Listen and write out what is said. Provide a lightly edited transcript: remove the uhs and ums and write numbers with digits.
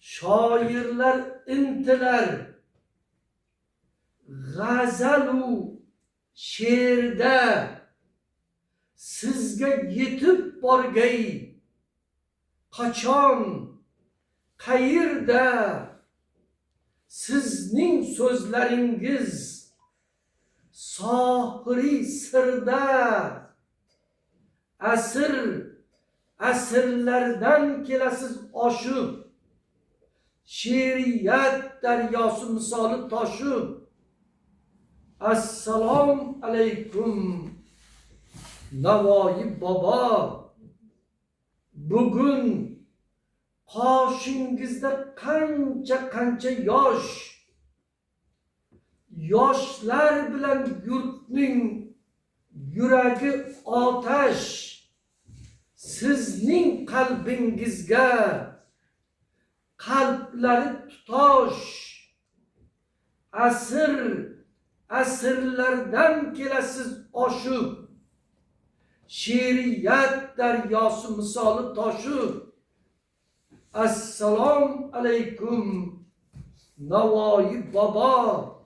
shoirlar intilar g'azalu she'rda sizga yetib borgay qachon qayerda sizning so'zlaringiz sohiri sirda asrlardan kelasiz oshib she'riyat daryosi misoli toshib. Assalomu alaykum Navoiy bobo. Bugun qoshingizda qancha yoshlar bilan yurtning yuragi otash, sizning qalbingizga qalblari tutosh. Asrlardan kelasiz oshib she'riyat daryosi misoli toshib. Assalomu alaykum Navoiy bobo.